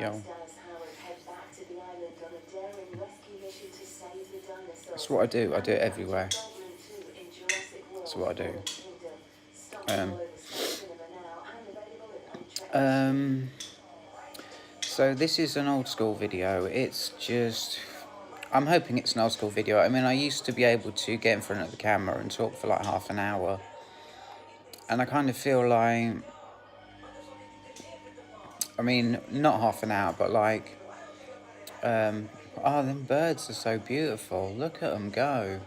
Yo. That's what I do. I do it everywhere. That's what I do. So this is an old school video. It's just, I'm hoping it's an old school video. I mean, I used to be able to get in front of the camera and talk for like half an hour. And I kind of feel like, I mean, not half an hour, but like, oh, them birds are so beautiful. Look at them go.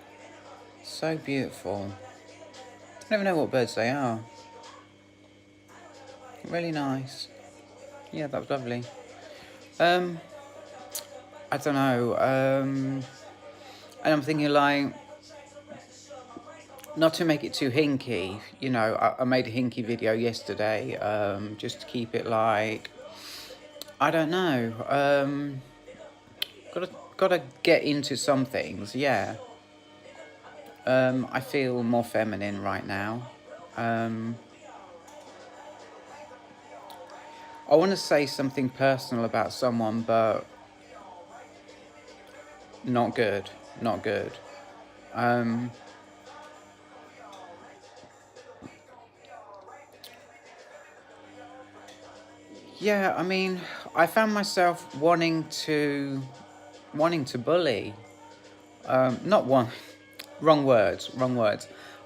So beautiful. I don't even know what birds they are. Really nice. Yeah, that was lovely. I don't know. And I'm thinking like, not to make it too hinky, you know, I made a hinky video yesterday, just to keep it like, I don't know, gotta get into some things, yeah. I feel more feminine right now. I want to say something personal about someone, but not good, not good. Yeah, I mean, I found myself wanting to bully. Not one, wrong words.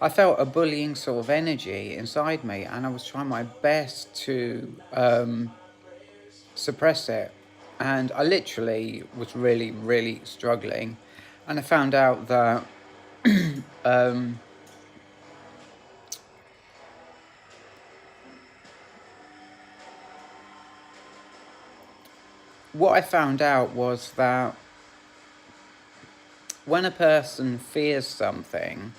I felt a bullying sort of energy inside me, and I was trying my best to suppress it. And I literally was really, really struggling. And I found out that what I found out was that when a person fears something,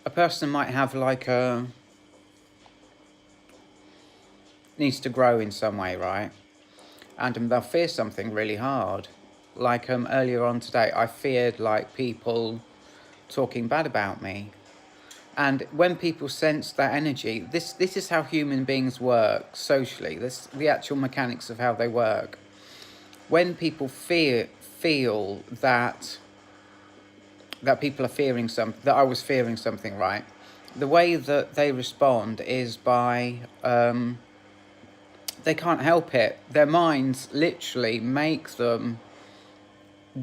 a person might have like needs to grow in some way, right? And they'll fear something really hard. Like earlier on today, I feared like people talking bad about me. And when people sense that energy, this is how human beings work socially. This the actual mechanics of how they work. When people feel that people are fearing something, that I was fearing something, right? The way that they respond is by they can't help it. Their minds literally make them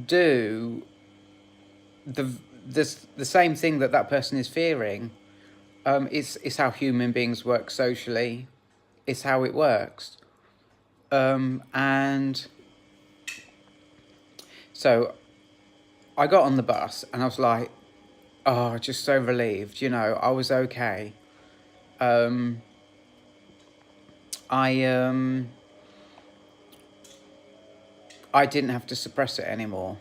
do the same thing that person is fearing. It's how human beings work socially. It's how it works. And so I got on the bus and I was like, oh, just so relieved, you know, I was okay. I didn't have to suppress it anymore.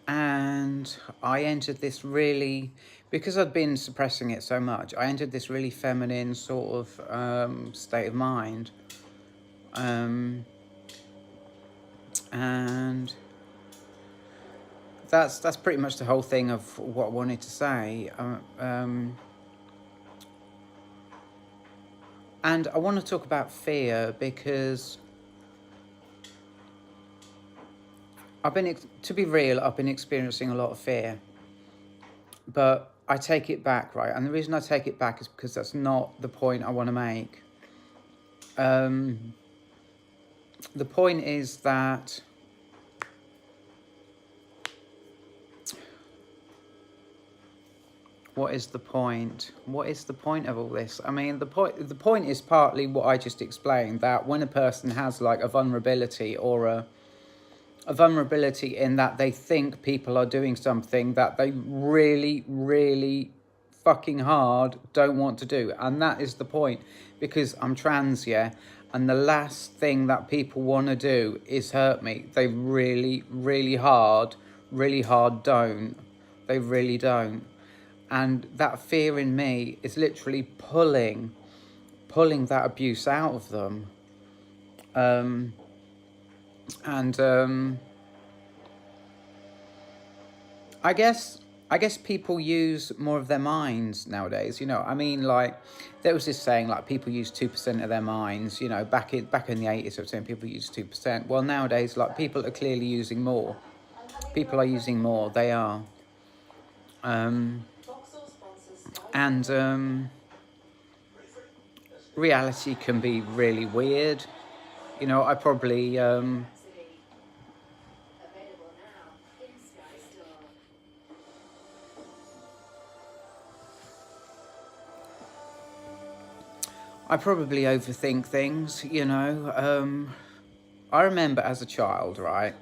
And I entered this really, because I'd been suppressing it so much, I entered this really feminine sort of state of mind. And that's pretty much the whole thing of what I wanted to say. And I want to talk about fear because to be real, I've been experiencing a lot of fear, but I take it back, right? And the reason I take it back is because that's not the point I want to make. The point is that what is the point? What is the point of all this? I mean, the point is partly what I just explained, that when a person has like a vulnerability or a vulnerability in that they think people are doing something that they really, really fucking hard don't want to do. And that is the point, because I'm trans, yeah, and the last thing that people want to do is hurt me. They really, really hard don't. They really don't. And that fear in me is literally pulling that abuse out of them. I guess I guess people use more of their minds nowadays, you know. I mean, like, there was this saying, like, people use 2% of their minds, you know, back in the 80s, I was saying people use 2%. Well, nowadays, like, people are clearly using more. People are using more, they are. And reality can be really weird. You know, I probably... I probably overthink things, you know. I remember as a child, right,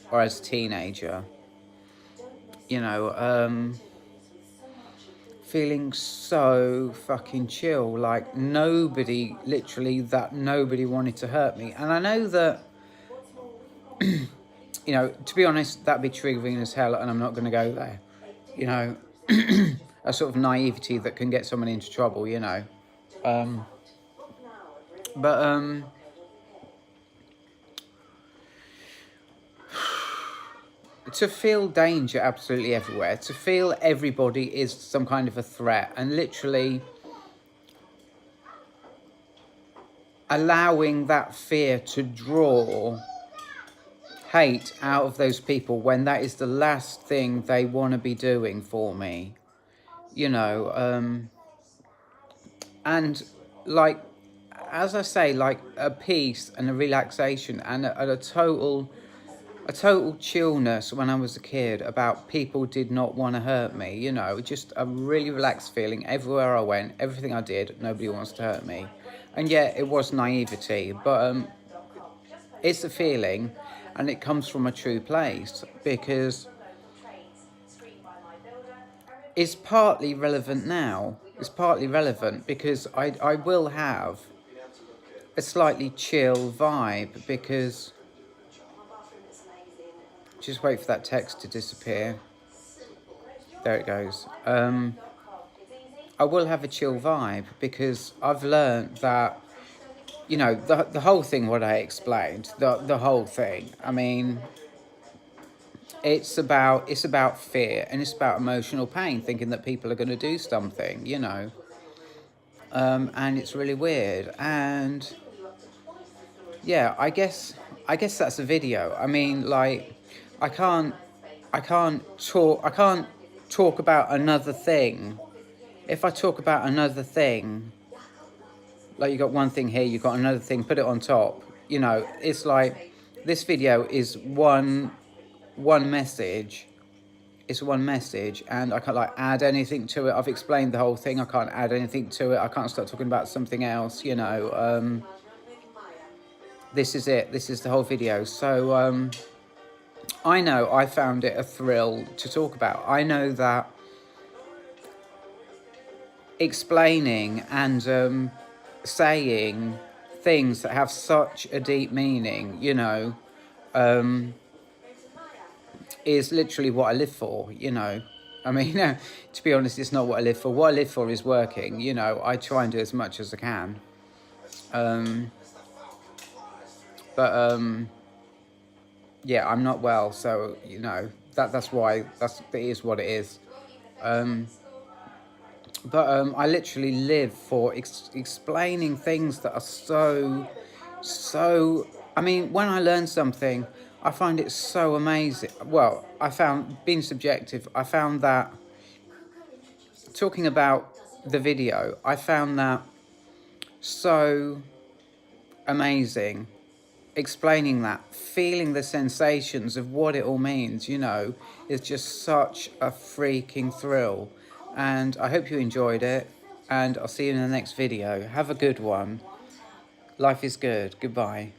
or as a teenager, you know, feeling so fucking chill, like nobody, literally that nobody wanted to hurt me. And I know that, you know, to be honest, that'd be triggering as hell, and I'm not going to go there, you know. A sort of naivety that can get someone into trouble, you know. To feel danger absolutely everywhere, to feel everybody is some kind of a threat, and literally allowing that fear to draw hate out of those people when that is the last thing they want to be doing for me, you know. And like, as I say, like a peace and a relaxation and a total chillness when I was a kid about people did not want to hurt me, you know, just a really relaxed feeling everywhere I went, everything I did, nobody wants to hurt me. And yeah, it was naivety, but it's a feeling, and it comes from a true place, because it's partly relevant now. It's partly relevant because I will have a slightly chill vibe, because... Just wait for that text to disappear. There it goes. I will have a chill vibe because I've learned that, you know, the whole thing, what I explained, the whole thing. I mean, it's about fear, and it's about emotional pain, thinking that people are going to do something, you know. And it's really weird. And yeah, I guess that's a video. I mean, like, I can't talk about another thing. If I talk about another thing, like, you got one thing here, you got another thing, put it on top, you know, it's like, this video is one message. It's one message, and I can't, like, add anything to it. I've explained the whole thing. I can't add anything to it. I can't start talking about something else, you know. This is it. This is the whole video. So, I know I found it a thrill to talk about. I know that explaining and saying things that have such a deep meaning, you know, is literally what I live for, you know. I mean, to be honest, it's not what I live for. What I live for is working, you know. I try and do as much as I can. Yeah, I'm not well, so, you know, that's why, it is what it is. I literally live for explaining things that are so, I mean, when I learn something, I find it so amazing. Well, I found, being subjective, I found that, talking about the video, I found that so amazing. Explaining that, feeling the sensations of what it all means, you know, is just such a freaking thrill. And I hope you enjoyed it, and I'll see you in the next video. Have a good one. Life is good. Goodbye.